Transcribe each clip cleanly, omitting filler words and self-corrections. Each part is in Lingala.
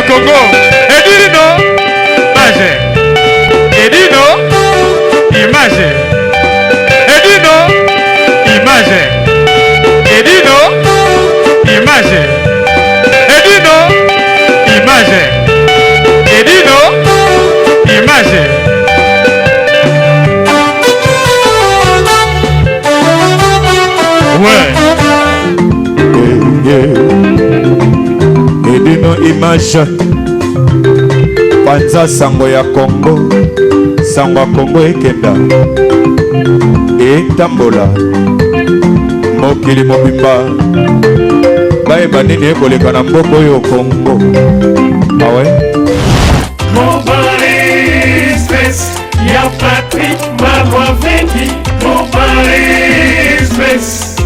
Congo. Edino, image. Edino, image. Edino, image. Edino, image. Edino, image. Edino, image. Ouais. Edino image. Panza sango ya Congo. Sango ya Congo ekenda. Etambola. Mokili mobimba. Bae banini ekoleka na mboko yo Congo. Ah ouais? Mobile Space, ya Patrick Marois Vengi. Mobile Space,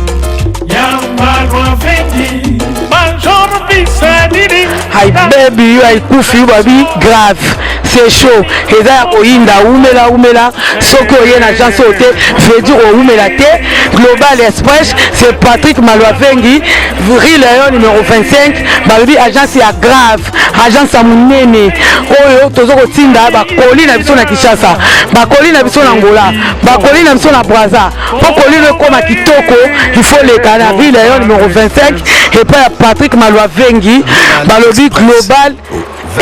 ya Marois Vengi. Major Bisadini. Hi baby, you are kufi baby grave. C'est chaud. Et ça koyinda umela soko yena agence hote veut dire umela te. Global Express, c'est Patrick Marois Vengi, Rue Léon numéro 25, baby agence ya grave, agence ya munene. Oyo tozo kotinda ba koli na biso na Kinshasa, ba koli na biso na Angola, ba koli na biso na Brazza. Pour koli le koma kitoko, il faut les canards. Rue Léon numéro 25 et pas Patrick Marois Vengi, balobi Global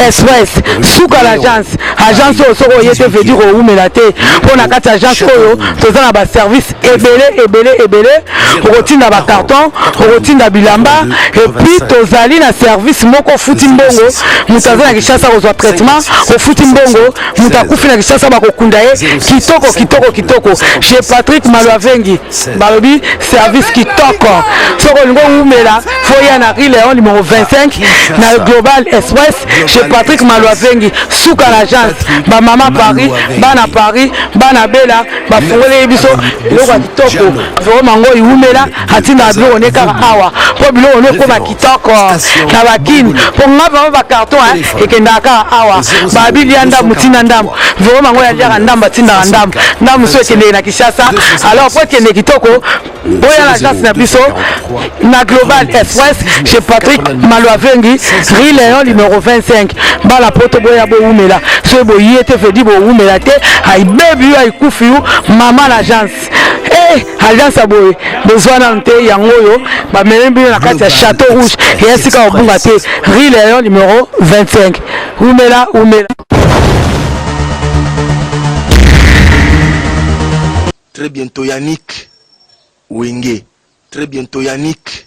Express souka l'agence soko yete veut dire ou melate pour na kati agence oyo toza na ba service ebele rotina ba carton rotina bilamba et puis tozali na service moko futi mbongo mutaza na Kinshasa ko traitement au futi mbongo mutakufi na Kinshasa ba kokunda ye kitoko chez Patrick Marois Vengi balobi service kitoko soko ngo umela foya na Rue Léon numéro 25 na Global Express chez Patrick Marois Vengi souka l'agence ba mama Paris bana bela ba fongole biso loko kitoko vraiment ngo iumela atinda bilo ne kaka awa po bilo ne ko ba kitoko na bakini po ngaba ba carton ekenda kaka awa ba bilianda mutina ndam vraiment ngo ya jaka ndamba tinda ndam so ekende na Kinshasa alors po ekende kitoko boya l'agence na biso na Global Express chez Patrick Marois Vengi Rue Léon numéro 25 bala poto boya bo umela so bo yete fedi bo umela te ay baby ay kufi mama l'agence agence aboye besoin nante yango yo ba melembi na kati ya Château Rouge et esika obunga te Rue Léon numéro 25 umela Très bientôt Yannick Wenge. Très bientôt Yannick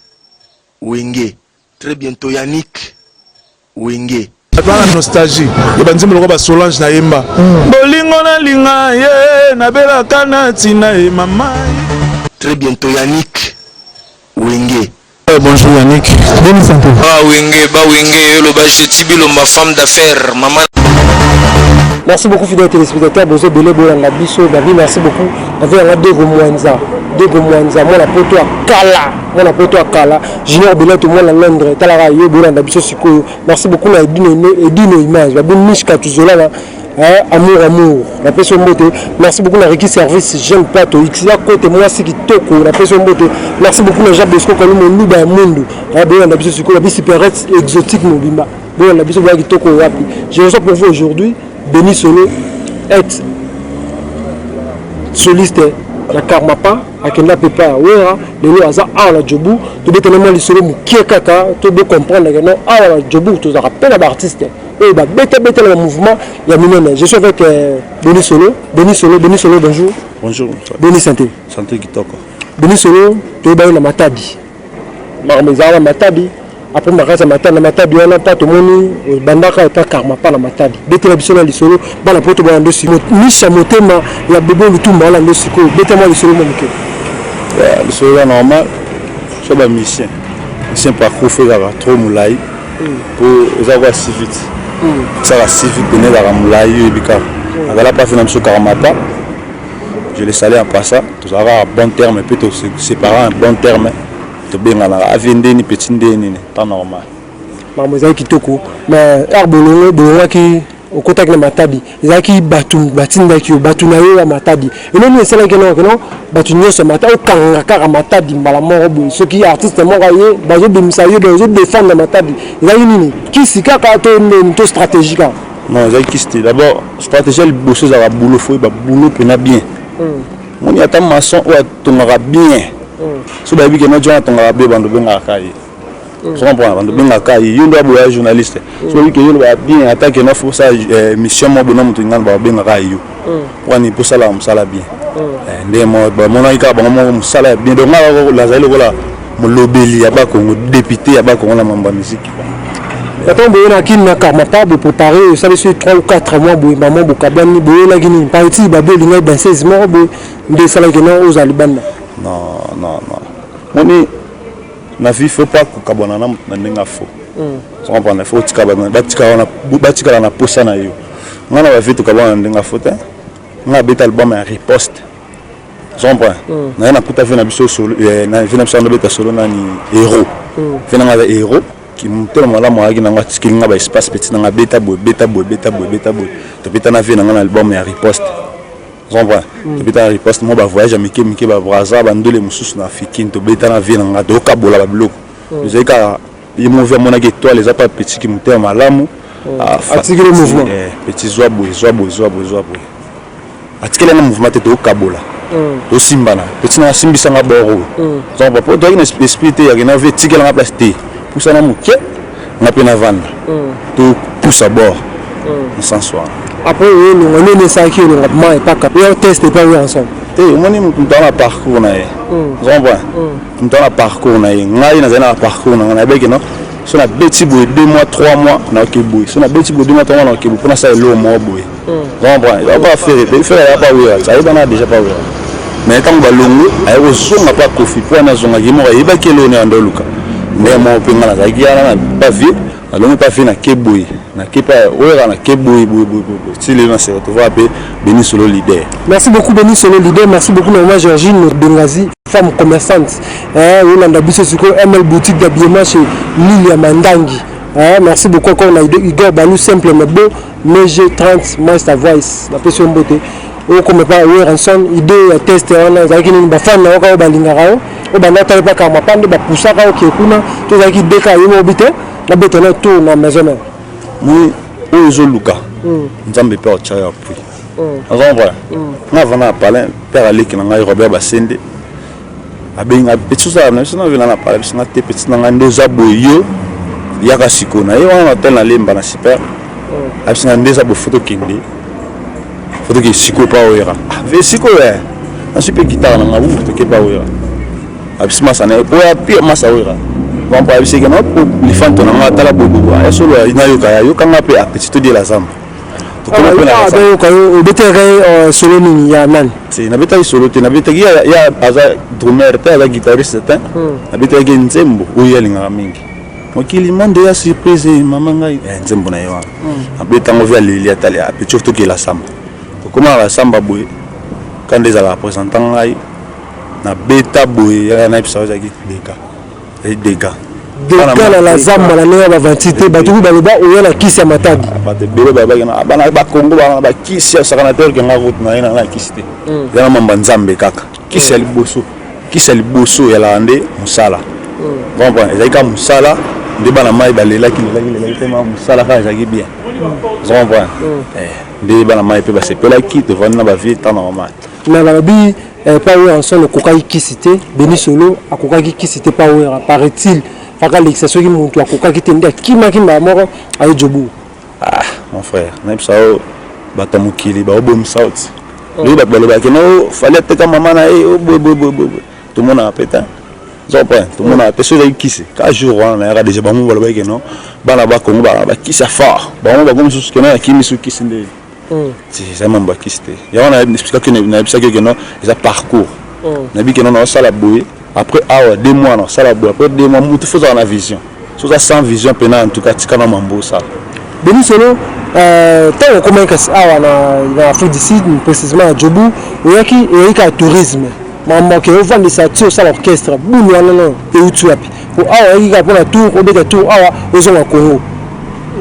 Wenge. Très bientôt Yannick Wenge. Atwana nostalgie. Ebanzimbe lokaba Solange na yemba. Bolingo na linga ye na bela kana tina e mama. Très bientôt Yannick Wenge. Bonjour Yannick. Bonne santé. Wenge le bachetibi le ma femme d'affaires maman. Merci beaucoup fidèles téléspectateurs, Bozo Belé Bolanga Biso, David, merci beaucoup. Avec un Dego Mwanza, moi la poto à Kala, Junior Belé, tout le monde à Londres, Talara Yo Bolanga Biso Siko. Merci beaucoup à Edino Image, la bonne niche Katuzola, amour, la personne beauté. Merci beaucoup à Ricky Service, Jean Plateau, Xia Côté, moi c'est qui toko, la personne beauté. Merci beaucoup à Jacques Bosco, quand nous dans le monde, Bolanga Biso Siko, la bise super exotique Mobimba, Bolanga Biso Bolanga Toko Wapi. Je reçois pour vous aujourd'hui. Denis Solo est soliste la Karmapa akenda pepa wera lelo aza ala jobu to betelema li solo mukie kaka to be comprendre que non ala jobu to za rappel à artiste et ba bete le mouvement ya minene. Je suis avec Denis Solo bonjour. Bonjour. Denis santé kitoko. Denis Solo to ba na Matadi marmezala Matadi. Après ma race Matadi on a pas tout moni bandaka eta Karmapa na Matadi bete la biso na lisolo bana poto ba ndo siko nisha motema ya bebo lutumba la ndo siko bete moi lisolo monike le solo normal so ba mission parcours fait la trop moulai pour avoir si vite ça va si vite donner la moulai ebika ala pas fait na biso Karmapa je les salue en passant tous avoir un bon terme peut se séparer un bon terme. Avendeni petit ndeni pas normal. Mademoiselle Kitoko mais Arbolongo qui au contact na Matadi ezaki batindaki batu na yo ya Matadi eloni esala keno batu nyonso Matadi okanga kaka Matadi mbala moko boye soki artiste moko ye bazo bimisa yo bazo défendre Matadi ezali nini kisi kaka to stratégique non ezali kisi d'abord stratégie le bosso za boulot faut ba boulot pena bien mon y attend maçon ou atongaka bien so ba biki no jona tongaka be bando benga kai je comprends bando benga kai yo ndo boya journaliste so biki yo ba bien attaque no faut ça mission mo bona mutu ngana ba benga kai yo wani pour ça la musala bien ndé mo ba mona ika ba mo musala bien donc ngala la zailo kola mo lobeli ya ba Congo député ya ba Congo la mamba musique Attends, on a qui n'a qu'à pour préparer, ça fait 3 ou 4 mois, maman, Bokabani, Bola, Guinée, Parti, Babé, l'Inga, dans 16 mois, de Salagana aux Alibana. Non. On est. Na vie, il ne faut pas que Kabana n'a faux. On comprend, il faut que Kabana, Batika na posa na yo. On a vu que Kabana n'a faux. On a bêta album en riposte. Je comprends. On a tout à fait un abisso solo, on a vu un abisso solo, on a un héros. On a un héros. Qui monte là moi qui n'a pas de n'a pas espace petit n'a bêta boy to bêta na vie dans un album et riposte on voit to bêta riposte moi ba voyage amiki ba braza ba ndole mususu na fikin to bêta na vie na do kabola ba bloko j'ai ka il m'a vu mon étoile les pas petit qui monte malamu attirer le mouvement petit zoa boy attirer le mouvement to kabola to simbana petit na simbisa nga boro donc pour toi une esprit ya na vie tikela na place té pour ça, on a pu vendre. Tout pousse à bord. On s'en sort. Après, on est ça qui est pas capable. On teste pas ensemble. On est dans le parcours. On est dans le parcours. On est dans le parcours. On a bien si on a petit bout 2 mois, 3 mois, on a ok bout. Si on a petit bout 2 mois, 3 mois, on a ok bout. Pour ça, il y a l'eau, bout. Il va pas faire. Il fait pas ouvrir. Ça y est, déjà pas ouvrir. Mais quand on va longo, il y a un zoom à pas profit. Pour un zoom à guimard, il va qu'il y ait un andoluka. Mais mon opinion là, il y a pas vu, alors pas fait na keboui, na kepa, ouais na keboui, si les gens se retrouvent à Béni Solo leader. Merci beaucoup Béni Solo leader, merci beaucoup Maman Georgine Bengazi, femme commerçante. On a habité sur ML boutique d'habillement chez Lilia Mandangi. Merci beaucoup encore on a Igor Balou simple mais beau, mais j'ai 30 master voice, la pression beauté. On comme pas ouais ranson idée test on a zaki ni bafana on balingara o bana ta pas kama pande ba pusaka o kekuna to zaki deka yo obite na betona to na maison oui ozo luka nzambe pe o chaya puis azomba na vana parler père aleki na ngai Robert Basende abenga petit ça na sina vena na parler sina te petit na ngande za boyo yaka sikona yo on hotel na lemba na super absina ndeza bo photo kinde photo ki siko pa oira ve siko na super guitare na ngabu to ke pa oira abisma sana oya pia masa oira bon pa abisike na li fanto na ngata la bobo ya solo ina yo kanga pe apetito de la zamba to ko pe na ça ko o betere solo ni ya nan si na beta solo te na beta ya aza drummer te aza guitariste te na beta ge nzembo oya linga mingi mokili monde ya surprise mama ngai nzembo na yo na beta ngo via lili atali apetito to ke la samba comment la samba boy quand des la représentant ngai na beta boy ya na pisa za ki dega na la zamba na nea ba vantité batu ba ba oya la kisi ya Matadi ba te belo ba bana ba Congo ba kisi ya sakanateur ke ngaroute na ina na kisi te ya mamba nzambe kaka kisi ya liboso ya la ande musala bon ezaka musala de bana mai ba lela ki te ma musala ka za ki bien bon de bana mai pe ba se pela ki te vana ba vie tant normal na la bi pas ouais ensemble kokai kisité Béni Solo akokaki kisité pas ouais paraît-il faka l'exception qui monte akokaki tende kima moko ayo jobu mon frère na psa o batamukili ba obom south lui ba baloba ke no fallait te maman na o tout le monde a pété tout le monde a pété sur kisi ka jour on a déjà ba mo baloba ke no bana ba Congo ba kisi fort ba mo ba comme sous que na kimi sous kisi ndé c'est même ba kiste ya on a expliqué que na bisa que non ils a parcours na bi que non ça la boue après 2 mois non ça la boue après 2 mois tout faut avoir la vision so ça sans vision pena en tout cas tika na mambo ça Béni Solo tant comment que na Afrique du Sud précisément à Djobu oyaki eyika tourisme mambo que on vend des satires ça l'orchestre boulou non et utuapi pour oyika pour la tour au beta tour aux Congo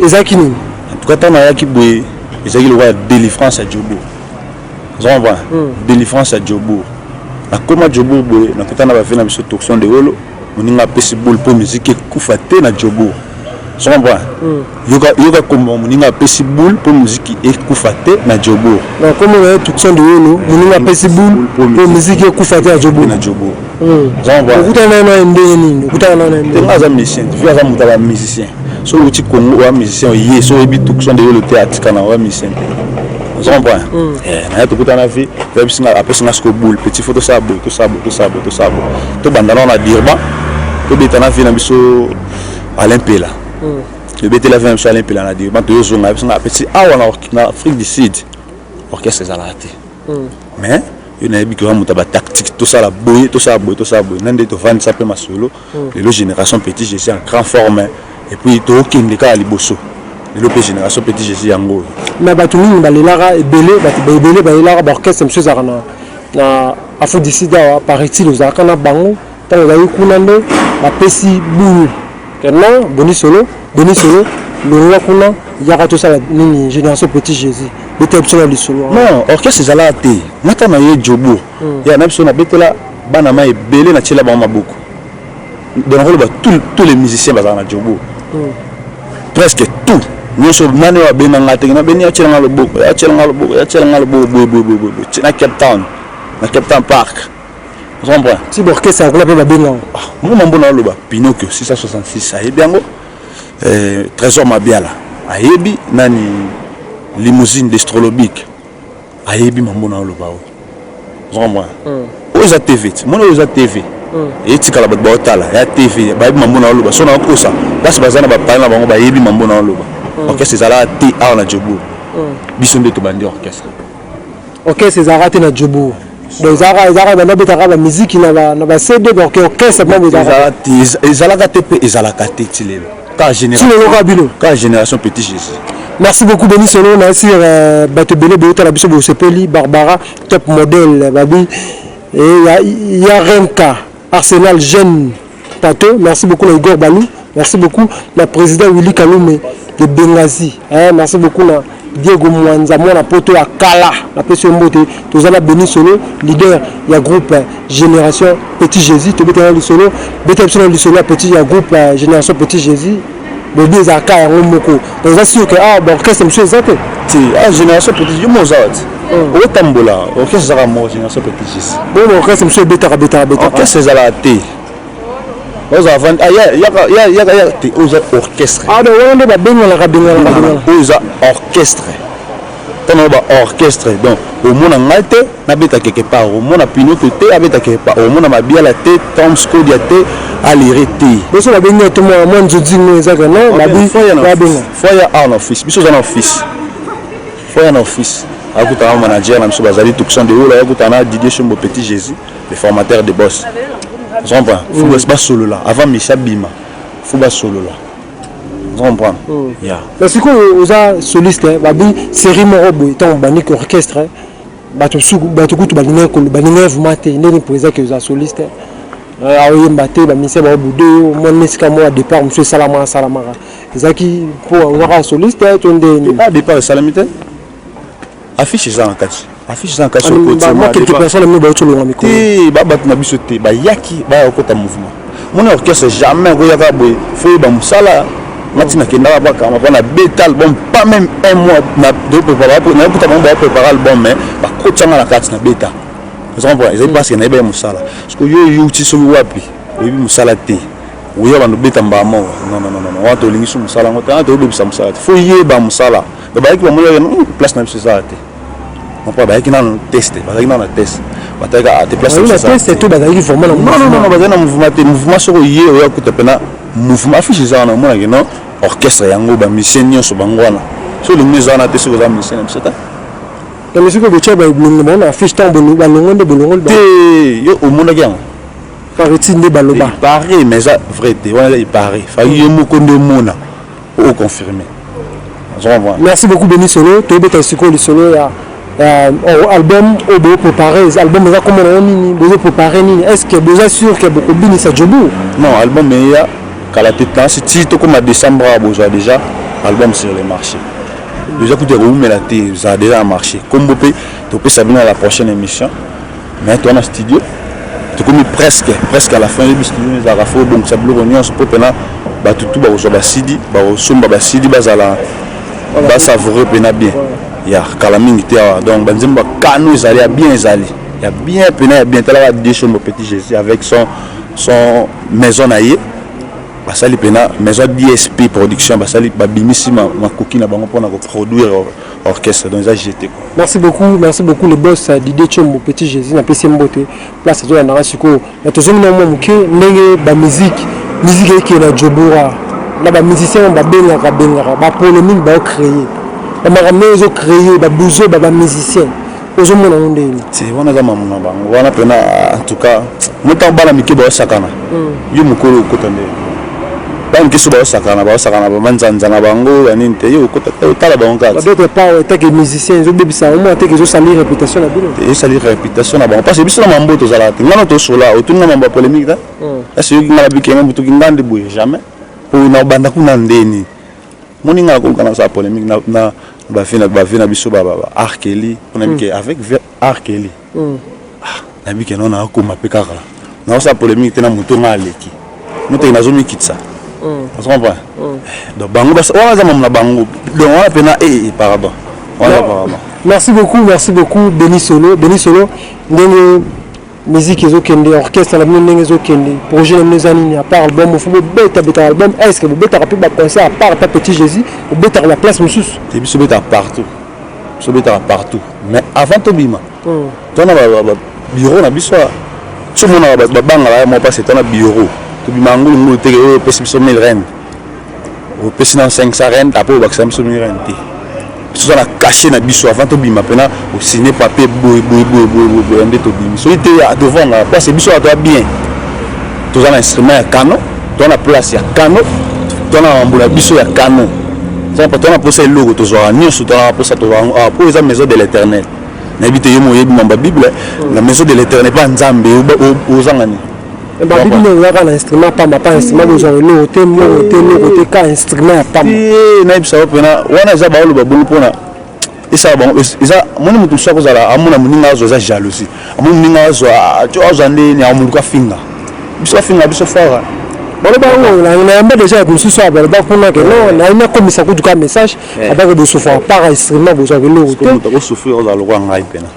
ezaki ni en tout cas tant na yaki boue ezaki le roi délivrance à Djobour. Vous comprenez? Délivrance à Djobour. Na koma Djobour boye na kota na ba vena biso toction de holo, moninga pesi boule pour musique kufa te na Djobour. Vous comprenez? Yoga komba moninga pesi boule pour musique kufa te na Djobour. Na koma na toction de holo, moninga pesi boule pour musique kufa te na Djobour. Na Djobour. Vous comprenez? Okutana na ndeni, okutana na ndeni. Tenga za musicien, tu vois za mutala musicien. So uti Congo wa musicien yé so ebi toction de holo théâtre kana wa musicien. Vous comprenez? Na to kutana vi, va singa après singa sko boule, petit photo ça boule, tout ça. To bandana na dirba, to betana vi na biso Olympia. Le bete la vie sur Olympia na dirba, to yo na singa petit awa na Afrique du Sud. Orchestre zalati. Mais il y a une tactique, tout ça, Nande to vendre ça peut ma solo. Les génération petit, je suis en grand forme. Et puis to aucun des cas à Liboso. Les génération petit, je suis en gros. Mais batuni balela et belé balela orchestre monsieur Zarana. Na afu d'ici da paraît-il aux akana bango. Tant la yokunande la pesi boule. Maintenant boni solo. Le roi kuna yaka tout ça nini génération petit Jésus. Non, orchestre zala te. Mata na ye Djobour. Ya na biso na betela bana ma ebele na tshela ba maboko. Donc tous les musiciens bazana na Djobour. Presque tout. Nous sommes nani wa bena ngate na beni ya tshela ngalo boko, ya tshela ngalo boko. Na Cape Town. Na Cape Town Park. Vous comprenez? Si l'orchestre a pas bena. Moi mon bon loba Pinocchio 666 ayebiango. Trésor Mabiala. Ayebi nani limousine d'astrolobique ayebi mambo na lobao vraiment oza TV mona oza TV etika la ba otala ya TV ba yebi mambo na loba so na kosa basi bazana ba parler na bango ba yebi mambo na loba orchestre zala te a na Djobour biso nde to bandi orchestre zala te na Djobour donc zara bana betaka ba musique na ba CD donc orchestre mambo zala te ezala ka te pe ezala ka te tilelo ka génération petit Jésus. Merci beaucoup Denis Solo, merci Batebele Beota la biso Bosepeli Barbara top modèle babi et il y a Renka Arsenal jeune Tato, merci beaucoup Igor Balou, merci beaucoup la président Willy Kalume de Bengazi, merci beaucoup na Diego Mwanza la poto à Kala la personne mbote tous la Denis Solo leader il y a groupe Génération Petit Jésus to betela le solo betela le solo petit il y a groupe Génération Petit Jésus le deux à cas en moko donc c'est sûr que orchestre monsieur Zate si génération petit mozart au tambola orchestre zara mo génération petit Jésus bon orchestre monsieur beta orchestre zala te aux avant ya te aux orchestre donc on va benga aux orchestre tano ba orchestre donc au mona ngate na beta quelque part au mona Pinocchio te abeta quelque part au mona Mabiala te Tom Scodia te alirete biso la benga to mo nzodingo ezaka non la bi foya en office biso za na office foya na office akuta manager na biso bazali toction de holo akuta na Didier Chombo Petit Jésus le formateur de boss comprends faut pas solo là avant Micha Bima faut pas solo là comprends ya parce que oza soliste babi série morobo tant banik orchestre bato kutu balinga vumate ndeni poeza que oza soliste aoyemba te bamise babude mon esika mo à départ monsieur Salamara ezaki pour oza soliste to ndeni à départ salamite affiche ça en kati côté moi quelques personnes me ba tolonga miko ba na biso te ba yaki ba okota mouvement mon orchestre jamais koyaka boy faut ba musala matina kenda ba kama na beta album pas même un mois na de préparer pour na préparer album mais ba kotanga na kati na beta vous comprenez c'est parce que na ba musala parce que yo uti so wapi oyi musala te oya ba no beta mbamo non wa to lingisu musala ngota to bebisa musala faut yeba musala ba yaki ba mo place na biso ça te on peut ba yaki na test ba yaki na test ba ta ga te place na test to ba yaki vraiment non ba na mouvement so yé oya kuta pena mouvement affiche ça na mona non orchestre yango ba musicien nyonso bangwana so le musicien te so za musicien c'est ça le musique de cheba blongo na affiche tambolo balongo de bolongo te yo au monde gang paraît-il ne baloba paraît mais ça vrai te on il paraît fa yo moko nde mona o confirmer merci beaucoup Denis Solo to beta siko le solo ya album au beau préparé album ça comment on nini beau préparé nini est-ce que déjà sûr que beaucoup bini ça Djobour non album mais ya kala tête si to comme décembre a besoin déjà album sur le marché déjà que tu as té ça a déjà marché comme vous pouvez tu peux savoir la prochaine émission mais toi dans studio tu comme presque à la fin du studio les arafo donc ça bloque on se peut pena ba tout ba ba sidi ba somba ba sidi bazala ba savourer pena bien ya kalamingi té donc banzimba kanu ezali bien ezali ya bien pena bien tala deux choses mon petit Jésus avec son maison naïe basali pena maison DSP production basali babimisi ma coquille na bango pour produire orchestre donc ça j'étais merci beaucoup le boss Didier Chombo petit Jésus na PC Mbote place zo na rasiko na tozomi na momuke ndenge ba musique qui est na Jobura na ba musicien ba bengaka ba polémique ba créer ba maramezo créer ba bouzo ba musicien ozomona ndeni c'est wana za mamuna bango wana pena en tout cas muta bala mike ba sakana yo mukolo kotande banque qui ba sakana ba manzanza na bango yani nte yo kotala bango ka d'autre part tant que musicien zo bebisa au moins tant que zo salir réputation na bino et salir réputation na bango parce que biso na mambo to zala ngana to sola otuna mambo polémique da est-ce que ngala bikenge mutu ngande boye jamais pour na banda kuna ndeni moni ngala ko kana sa polémique na ba fina biso ba Arkeli on a dit avec Arkeli na bike non na ko mapeka kala na sa polémique tena mutu ngaleki mutu na zo mikitsa on comprend donc bango on a na bango donc on a pena pardon merci beaucoup Béni Solo ndenge musique ezokende orchestre la ndenge ezokende projet na nezani à part album faut beta album est-ce que vous beta rapide ba concert à part petit Jésus vous beta la place monsieur et puis beta partout mais avant to bima to na ba bureau na biso tout le monde ba banga moi pas c'est na bureau to bima ngulu te o pesi biso 1000 rand o pesi na 500 rand après ba biso 1000 rand tout ça caché na biso avant to bima pena au signer papier boy ande to bima so ite devant la place biso a bien tout ça instrument ya canon to na place ya canon to na mbula biso ya canon ça pas to na poser logo to zo ani so to na poser to pour les maisons de l'Éternel na bite yemo yebi mamba Bible la maison de l'Éternel pas nzambe o zangani ba Bible na ka na instrument pas instrument bo zo lo te ka instrument pas na bisa pena wana za ba lo ba bulu pona isa bon isa moni mutu soko zala amuna muninga zo za jalousie amuna muninga zo azande ni amulu ka finga biso fara bon on a déjà que ce soit ba kuna que non na ina komisa ku duka message abaka bo souffrir par instrument bo zo lo te souffrir za lo kwa ngai pena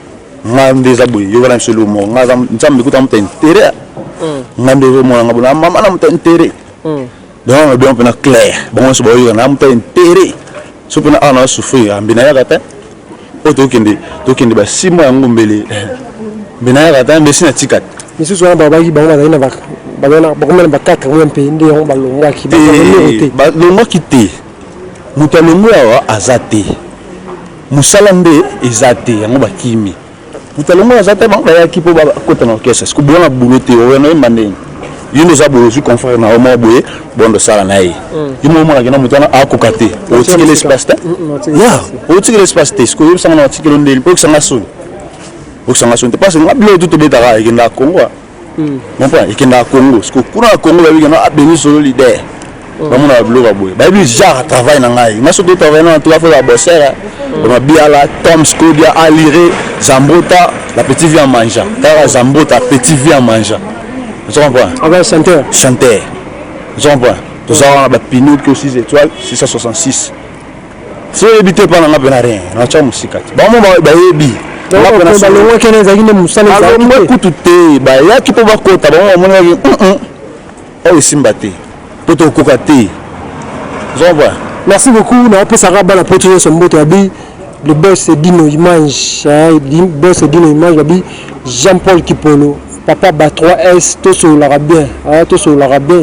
ngande za boy yo bana mselo mo ngaza nzambe kuta mta intérêt ngande mo nga bona mama na mta intérêt donc bien pena clair bon so boy na mta intérêt so pena ana souffrir ambina ya gata oto kende ba 6 mois ngombele mbina ya gata mbesi na tikat misu so ba baki ba na ba bakoma ba 4 mois mpe ndi on ba longa ki ba longa ki te mutalongo awa azate musala nde ezate yango bakimi mutalongo azate ba ya ki po ba kota na orchestre ce que bona bulote o no mandeng yino za bolo su confrère na omo boye bondo sala na ye yimo mo na kena mutana akokate o tiki l'espace te ya o tiki l'espace te ce que yebsanga na tiki londe po kusanga soni parce que ngabilo tout betara ikenda Congo mon frère ikenda Congo ce que kuna Congo ba bikena Béni Solo leader ba mona ba bilo ba boye ba bi genre travail na ngai ngaso to travail na tout la fois bossera ba biala Tom Skodia Alire Zambota la petite vie en mangeant Tara Zambota petite vie en mangeant tu comprends avec chanteur tu comprends tous avoir ba Pinot que 6 étoiles 666 si habité pas na bena rien na cha musika ba mo ba yebi ba longo kene za kine musala za kine kutute ba ya ki po ba kota ba mo na o simbate poto kokate tu comprends merci beaucoup na pe sara ba la protéger son mboto abi le boss Dino Image boss Dino Image abi Jean-Paul Kipolo papa ba 3S to so la bien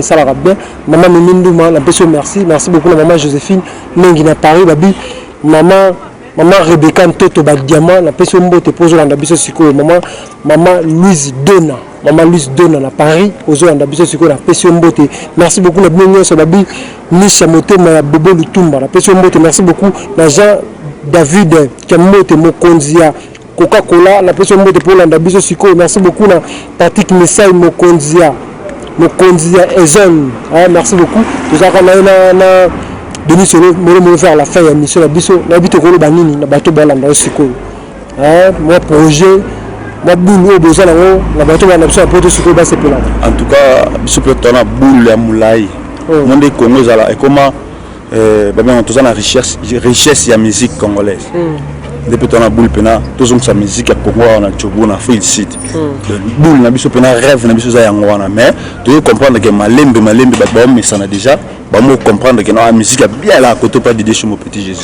ça la bien maman Minduma la personne merci beaucoup la maman Joséphine Mengi na Paris babi maman Rebecca Toto ba diamant la personne mbote pozo la biso siko maman Louise Donna na Paris ozo la biso siko la personne mbote merci beaucoup la bien so babi Nisha Motema ya Bobo Lutumba la personne mbote merci beaucoup la Jean David Kamote Mokonzia Coca-Cola la personne mbote pour la biso siko merci beaucoup na Patrick Messai Mokonzia Ezon merci beaucoup tout ça na Béni Solo molo faire la fin ya mission la biso na bito ko banini na bato balanda siko moi projet moi boulot besoin na bato balanda biso poto siko ba sepela en tout cas biso peut on a boule ya moulai monde Congo zala et comment ben on a richesse ya musique congolaise depuis on a boule pena tous on sa musique ya Congo on a Djobo na Free City boule na biso pena rêve na biso za yango wana mais tu comprendre que malembe ba mais ça na déjà ba mo comprendre que la musique a bien là à côté pas d'idée chez mon petit Jésus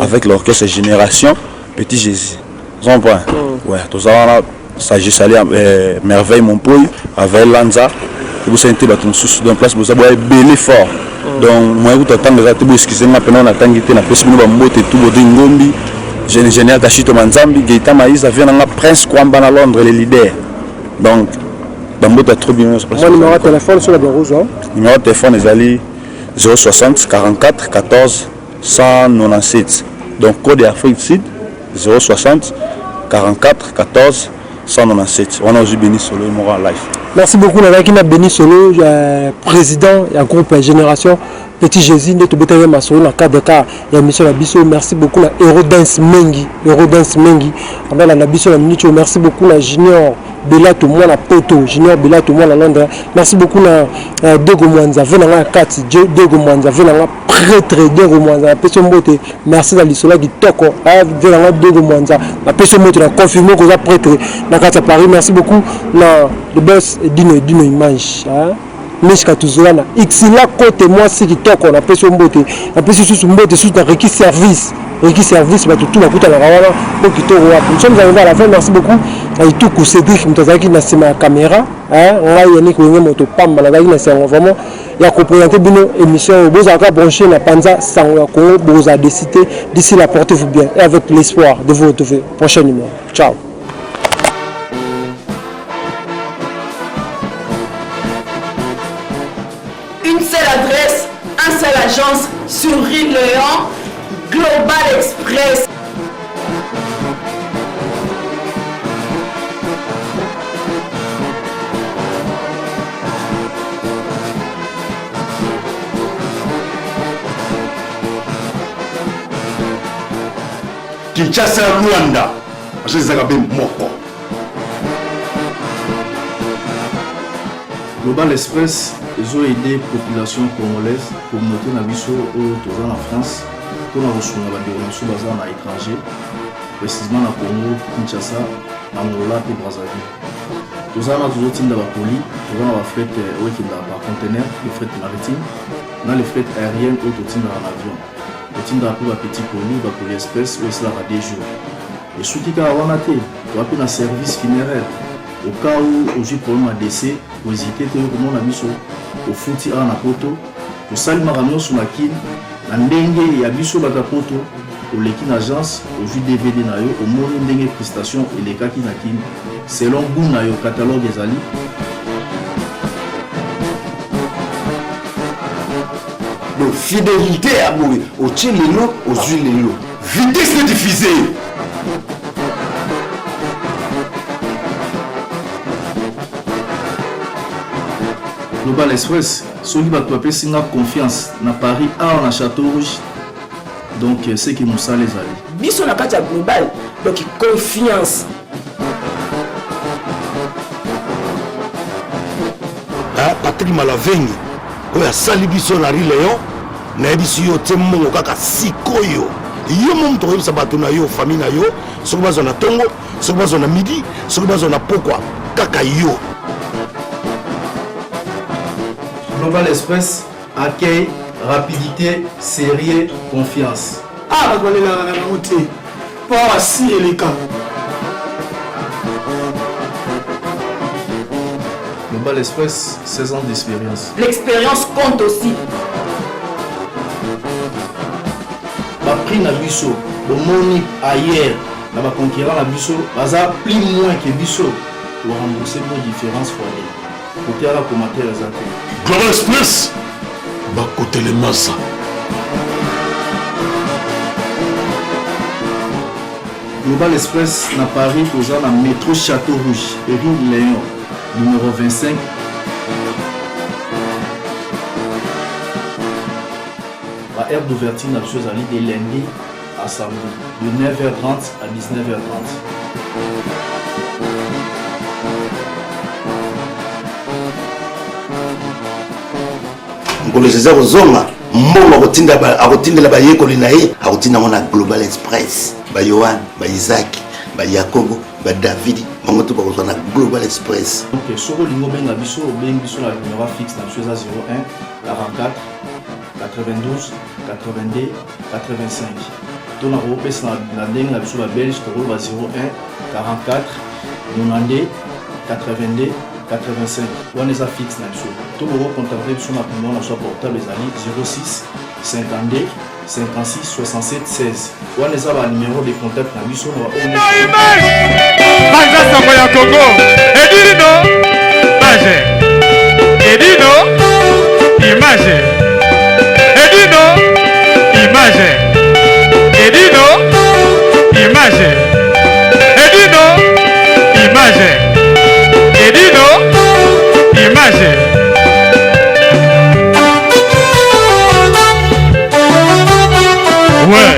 avec l'orchestre Génération Petit Jésus on point ouais tout ça ça j'ai salé merveille mon poil avec Lanza et vous sentez ba ton sous dans place vous ça boire belé fort donc moi vous t'attendre ça tu excusez moi pendant on attend que na possible ba mbote tout bo ngombi général Kashito Manzambi Gaëtan Maïs vient dans Prince Kwamba à Londres les leaders donc ba mbote trop bien se passe numéro de téléphone sur la rose numéro de téléphone est allé 060 44 14 197 donc code Afrique Sud 060 44 14 197 on a aussi Béni Solo en live. Merci beaucoup Navaki na Béni Solo président et groupe Génération Petit Jésus de Tobeta Masolo na cadre de la mission la biso merci beaucoup la Hero Dance Mengi on a la biso la minute merci beaucoup la Junior Bella tout moi la poto Junior Bella tout moi la Londres merci beaucoup na Dogo Mwanza venanga 4 Dogo Mwanza venanga prêtre Dogo Mwanza peso mbote merci la lisola qui toko venanga Dogo Mwanza la peso mbote la confirmer que ça prêtre na kata Paris merci beaucoup na le boss Dino Image Mishka Tuzolana Xila côté moi c'est qui toko na peso mbote na peso sous mbote sous na requis service bah tout la kuta la rawana pour qui toko nous sommes arrivés à la fin merci beaucoup et tout coup Cédric mtazaki na sima caméra ngai yani ko moto pamba na na c'est vraiment ya ko présenter bino émission vous avez branché na panza sango ya Congo vous a décidé d'ici là portez-vous bien et avec l'espoir de vous retrouver prochain numéro ciao. Une seule adresse, un seul agence sur Rue Léon, Global Express. Kinshasa Rwanda, je les ai moko. Global Express, ils ont aidé la population congolaise, communauté Nabiso en France, pour la reçu à l'étranger, précisément à Congo, Kinshasa, Angola et Brazzaville. Tous les toujours team de la poli, tous les fret par conteneur, les fret maritimes, dans les fret aériennes ou tout team dans l'avion. Le team de la petit poli, la poli express, ou cela va des jours. Et ceux qui ont un un service funéraire. Au cas où j'ai problème à décès, vous hésitez comment on a mis au fouti à la poto, au salut maramion sur la kin, la dengue et à biso batapoto, au l'équipe agence, au jus DVD nayo, au monde dengue prestation et les kaki nakin, selon goût nayo catalogue des ali. Donc fidélité à mourir, au tchelino, aux huiles, vitesse de diffuser. Global Express, ceux qui ont confiance dans Paris, à Château Rouge, donc c'est qui nous ça les alliés. Biso na kati global, donc confiance. Patrick Malavengi, oya sali biso na Rue Léon, na biso yo temongo kaka sikoyo. Yo mom to yebisa bato na yo famille na yo, soki bazo na tongo, soki bazo na midi, soki bazo na pokwa, kaka yo. Global Express, accueil, rapidité, sérieux, confiance. Ah, je vais aller là, pas si et les cas. Global Express, 16 ans d'expérience. L'expérience compte aussi. Ma prix na biso, le moni ailleurs, na ba conquérant na biso, baza plus moins que biso pour rembourser nos différences foyer. Côté à la commentaire exactement. Global Express, bah côté les masses. Global Express na Paris, aux dans métro Château Rouge, Rue Léon, numéro 25. La heure d'ouverture n'a chose à de lundi à samedi, de 9h30 à 19h30. ngolo eza kozonga mbongo akotindela bayekoli na ye akotinda ngo na Global Express bayohan baisaki bayakobo badavidi bango to bakozwa na Global Express. Donc soko lingo benga biso la numéro fixe na biso eza 01 44 92 82 85. tona kopesa na ndenge na biso babelge tokoloba 01 44 92 82 85 wana eza fixe na biso to bokocontacte biso na numéro na so portable ezali 06 52 56 67 16 wana eza banuméro de contact na biso na banza sango ya Congo edino image edino image edino image edino image edino image edino image ouais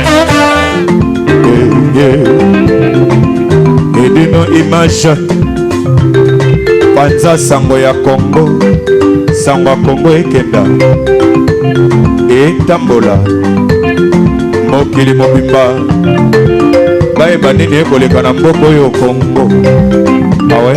edino image panza sango ya Congo ekenda etambola mokili mobimba bayeba nini ekoleka na mboka oyo Congo awe